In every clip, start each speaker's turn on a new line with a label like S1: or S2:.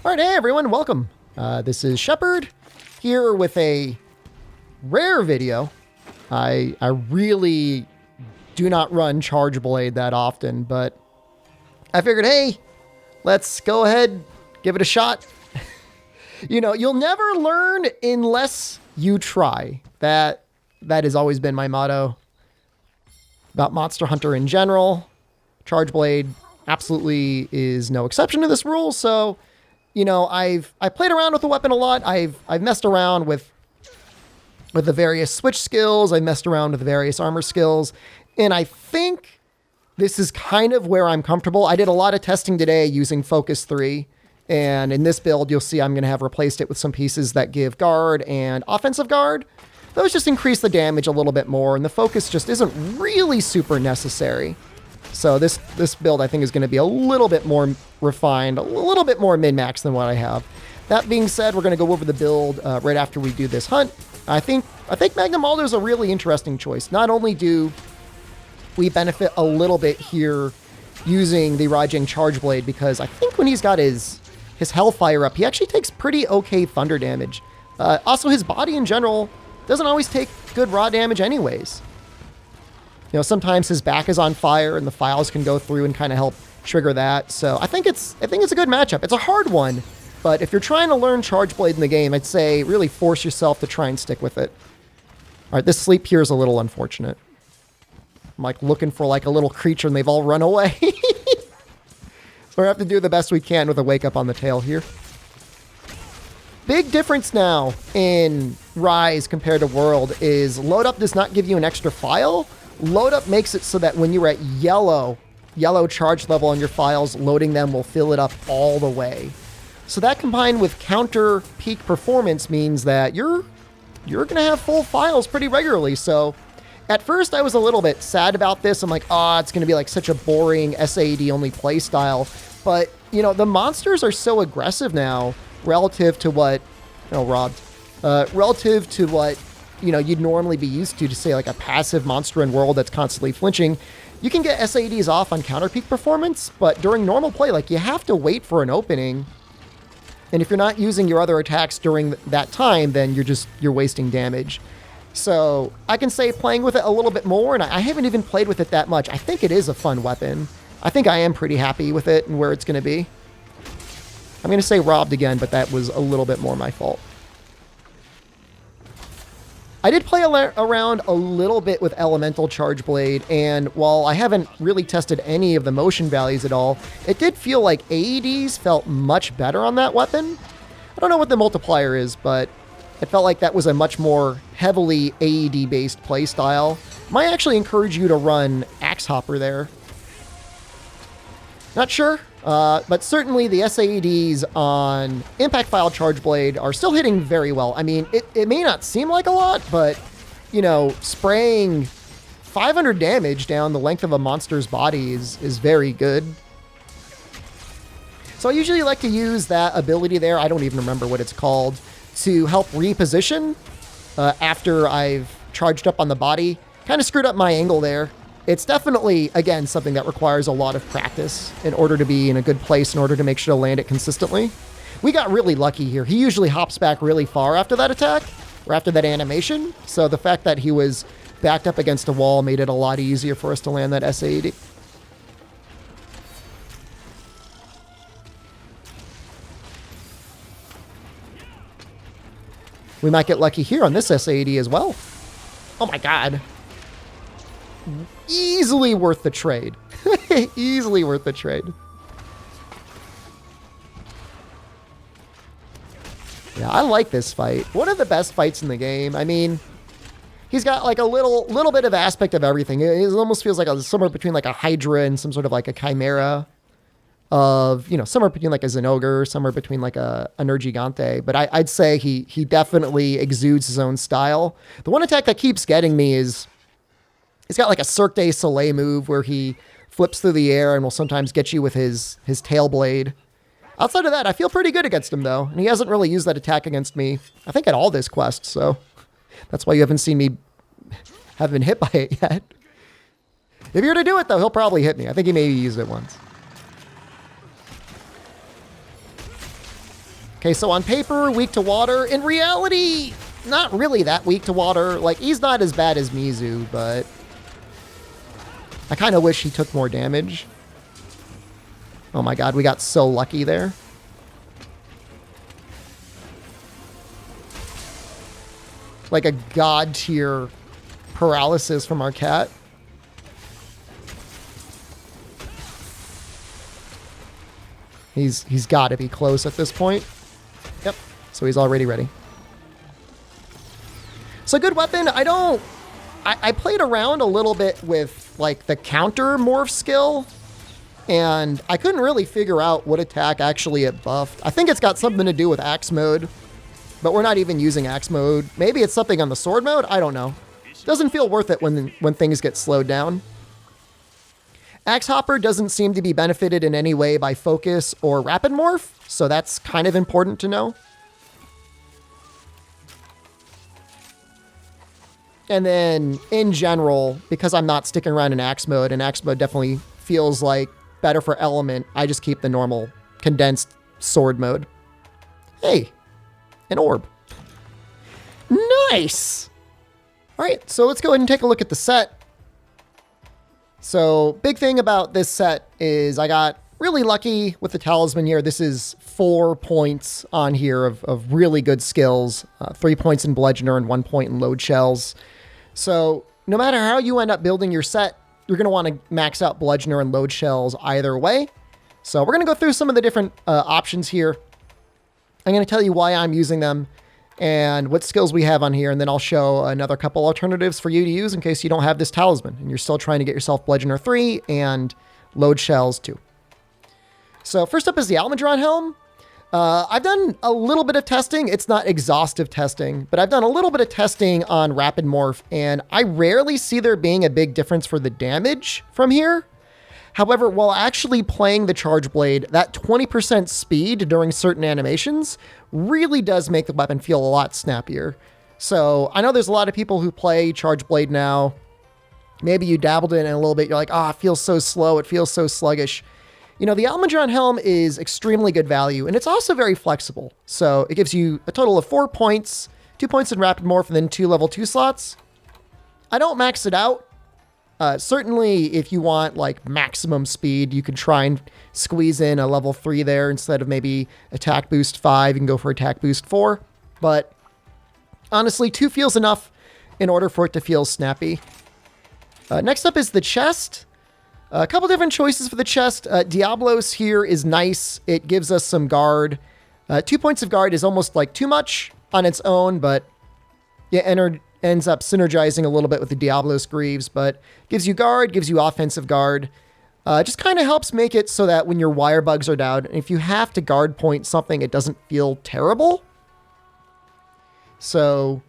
S1: All right, hey everyone, welcome. This is Shepard here with a rare video. I really do not run Charge Blade that often, but I figured, hey, let's go ahead, give it a shot. You know, you'll never learn unless you try. That has always been my motto about Monster Hunter in general. Charge Blade absolutely is no exception to this rule, so you know, I played around with the weapon a lot. I've messed around with the various switch skills. I messed around with the various armor skills. And I think this is kind of where I'm comfortable. I did a lot of testing today using Focus 3. And in this build, you'll see I'm going to have replaced it with some pieces that give guard and offensive guard. Those just increase the damage a little bit more. And the focus just isn't really super necessary. So this build, I think, is going to be a little bit more refined, a little bit more min-max than what I have. That being said, we're going to go over the build right after we do this hunt. I think Magnum Alder is a really interesting choice. Not only do we benefit a little bit here using the Rajang Charge Blade, because I think when he's got his Hellfire up, he actually takes pretty okay thunder damage. Also, his body in general doesn't always take good raw damage anyways. You know, sometimes his back is on fire and the files can go through and kind of help trigger that. So I think it's a good matchup. It's a hard one, but if you're trying to learn Charge Blade in the game, I'd say really force yourself to try and stick with it. All right, this sleep here is a little unfortunate. I'm like looking for like a little creature and they've all run away. So we have to do the best we can with a wake up on the tail here. Big difference now in Rise compared to World is load up does not give you an extra file. Load up makes it so that when you're at yellow charge level on your files, loading them will fill it up all the way. So that combined with counter peak performance means that you're going to have full files pretty regularly. So at first I was a little bit sad about this. I'm like, it's going to be like such a boring SAED only play style. But, you know, the monsters are so aggressive now relative to what, relative to what, you know, you'd normally be used to say like a passive monster in World that's constantly flinching. You can get SADs off on counter peak performance, but during normal play, like you have to wait for an opening. And if you're not using your other attacks during that time, then you're wasting damage. So I can say playing with it a little bit more, and I haven't even played with it that much. I think it is a fun weapon. I think I am pretty happy with it and where it's going to be. I'm going to say robbed again, but that was a little bit more my fault. I did play around a little bit with Elemental Charge Blade, and while I haven't really tested any of the motion values at all, it did feel like AEDs felt much better on that weapon. I don't know what the multiplier is, but it felt like that was a much more heavily AED-based playstyle. Might actually encourage you to run Axe Hopper there. Not sure, but certainly the SAEDs on Impact File Charge Blade are still hitting very well. I mean, it may not seem like a lot, but, you know, spraying 500 damage down the length of a monster's body is very good. So I usually like to use that ability there, I don't even remember what it's called, to help reposition after I've charged up on the body. Kind of screwed up my angle there. It's definitely, again, something that requires a lot of practice in order to be in a good place, in order to make sure to land it consistently. We got really lucky here. He usually hops back really far after that attack, or after that animation. So the fact that he was backed up against a wall made it a lot easier for us to land that SAED. We might get lucky here on this SAED as well. Oh my god. Easily worth the trade. Easily worth the trade. Yeah, I like this fight. One of the best fights in the game. I mean, he's got like a little bit of aspect of everything. It almost feels like somewhere between like a Hydra and some sort of like a Chimera. Of, you know, somewhere between like a Zenogre, somewhere between like a Nergigante. But I'd say he definitely exudes his own style. The one attack that keeps getting me is he's got like a Cirque du Soleil move where he flips through the air and will sometimes get you with his tail blade. Outside of that, I feel pretty good against him though. And he hasn't really used that attack against me, I think, at all this quest. So that's why you haven't seen me have been hit by it yet. If you're to do it though, he'll probably hit me. I think he maybe used it once. Okay, so on paper, weak to water. In reality, not really that weak to water. Like, he's not as bad as Mizu, but I kind of wish he took more damage. Oh my god, we got so lucky there. Like a god tier paralysis from our cat. He's got to be close at this point. Yep. So he's already ready. So good weapon. I played around a little bit with like the counter morph skill, and I couldn't really figure out what attack actually it buffed. I think it's got something to do with axe mode, but we're not even using axe mode. Maybe it's something on the sword mode. I don't know. Doesn't feel worth it when things get slowed down. Axe Hopper doesn't seem to be benefited in any way by focus or rapid morph, so that's kind of important to know. And then, in general, because I'm not sticking around in axe mode, and axe mode definitely feels like better for element, I just keep the normal condensed sword mode. Hey, an orb. Nice! All right, so let's go ahead and take a look at the set. So, big thing about this set is I got really lucky with the Talisman here. This is 4 points on here of really good skills. 3 points in Bludgeoner and 1 point in Load Shells. So, no matter how you end up building your set, you're going to want to max out Bludgeoner and Load Shells either way. So, we're going to go through some of the different options here. I'm going to tell you why I'm using them and what skills we have on here, and then I'll show another couple alternatives for you to use in case you don't have this Talisman and you're still trying to get yourself Bludgeoner 3 and Load Shells 2. So first up is the Almondron Helm. I've done a little bit of testing. It's not exhaustive testing, but I've done a little bit of testing on Rapid Morph, and I rarely see there being a big difference for the damage from here. However, while actually playing the Charge Blade, that 20% speed during certain animations really does make the weapon feel a lot snappier. So I know there's a lot of people who play Charge Blade now. Maybe you dabbled in it a little bit. You're like, it feels so slow. It feels so sluggish. You know, the Almondron Helm is extremely good value, and it's also very flexible. So it gives you a total of 4 points, 2 points in Rapid Morph, and then 2 level 2 slots. I don't max it out. Certainly, if you want like maximum speed, you can try and squeeze in a level 3 there instead of maybe attack boost 5. You can go for attack boost 4. But honestly, 2 feels enough in order for it to feel snappy. Next up is the chest. A couple different choices for the chest. Diabolos here is nice. It gives us some guard. 2 points of guard is almost like too much on its own, but yeah, ends up synergizing a little bit with the Diabolos Greaves, but gives you guard, gives you offensive guard. Just kind of helps make it so that when your wire bugs are down, if you have to guard point something, it doesn't feel terrible. So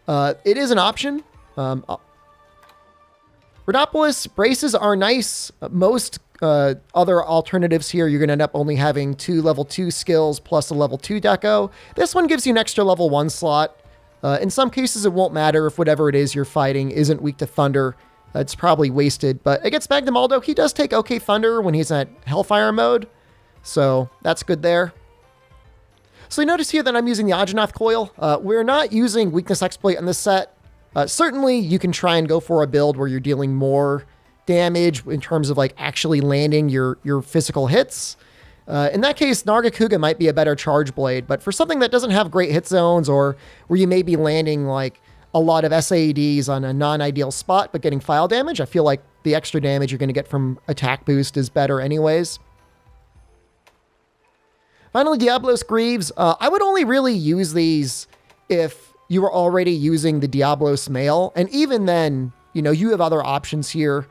S1: it is an option. Rhodopolis braces are nice. Most other alternatives here, you're going to end up only having 2 level 2 skills plus a level 2 deco. This one gives you an extra level 1 slot. In some cases, it won't matter if whatever it is you're fighting isn't weak to Thunder. It's probably wasted. But against Magdemaldo, he does take okay Thunder when he's at Hellfire mode. So that's good there. So you notice here that I'm using the Ajannath Coil. We're not using Weakness Exploit on this set. Certainly, you can try and go for a build where you're dealing more damage in terms of like actually landing your physical hits. In that case, Nargacuga might be a better Charge Blade, but for something that doesn't have great hit zones or where you may be landing like a lot of SAEDs on a non-ideal spot but getting file damage, I feel like the extra damage you're going to get from attack boost is better anyways. Finally, Diabolos Greaves. I would only really use these if you were already using the Diabolos Mail, and even then, you know, you have other options here.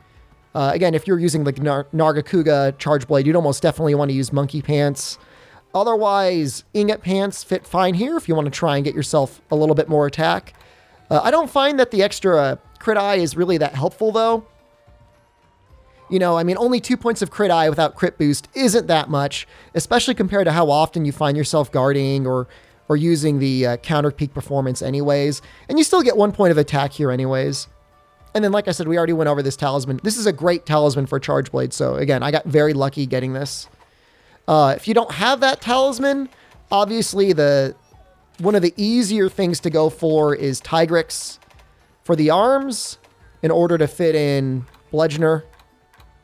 S1: Again, if you're using like Nargacuga Charge Blade, you'd almost definitely want to use Monkey Pants. Otherwise, Ingot Pants fit fine here if you want to try and get yourself a little bit more attack. I don't find that the extra crit eye is really that helpful, though. You know, I mean, only 2 points of crit eye without crit boost isn't that much, especially compared to how often you find yourself guarding or using the counter peak performance anyways. And you still get 1 point of attack here anyways. And then, like I said, we already went over this Talisman. This is a great Talisman for Charge Blade. So again, I got very lucky getting this. If you don't have that Talisman, Obviously, one of the easier things to go for is Tigrex for the arms in order to fit in Bludgeoner.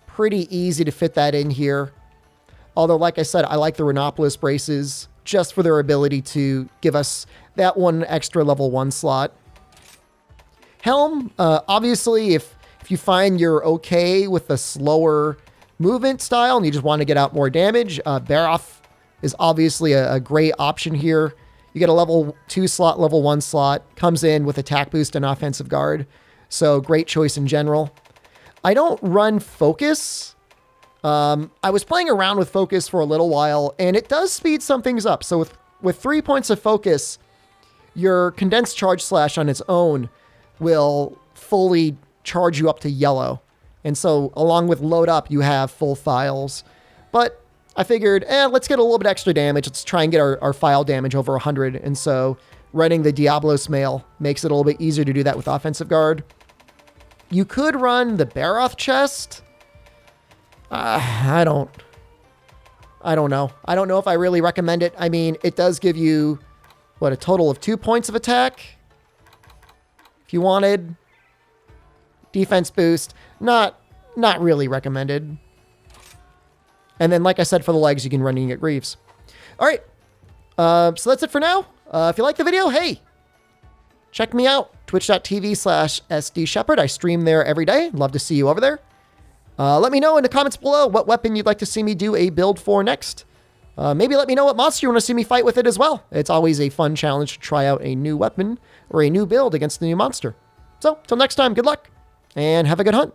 S1: Pretty easy to fit that in here. Although, like I said, I like the Rhinopolis braces just for their ability to give us that one extra level 1 slot. Helm, obviously, if you find you're okay with the slower movement style and you just want to get out more damage, Baroth is obviously a great option here. You get a level 2 slot, level 1 slot, comes in with attack boost and offensive guard. So great choice in general. I don't run Focus. I was playing around with Focus for a little while, and it does speed some things up. So with 3 points of Focus, your Condensed Charge Slash on its own will fully charge you up to yellow. And so along with Load Up, you have full files. But I figured, let's get a little bit extra damage. Let's try and get our file damage over 100. And so running the Diabolos Mail makes it a little bit easier to do that with offensive guard. You could run the Baroth chest. I don't know. I don't know if I really recommend it. I mean, it does give you, a total of 2 points of attack. If you wanted defense boost, not really recommended. And then, like I said, for the legs, you can run Untitled Greaves. All right. So that's it for now. If you like the video, hey, check me out. Twitch.tv/SDShepherd. I stream there every day. Love to see you over there. Let me know in the comments below what weapon you'd like to see me do a build for next. Maybe let me know what monster you want to see me fight with it as well. It's always a fun challenge to try out a new weapon or a new build against a new monster. So, till next time, good luck and have a good hunt.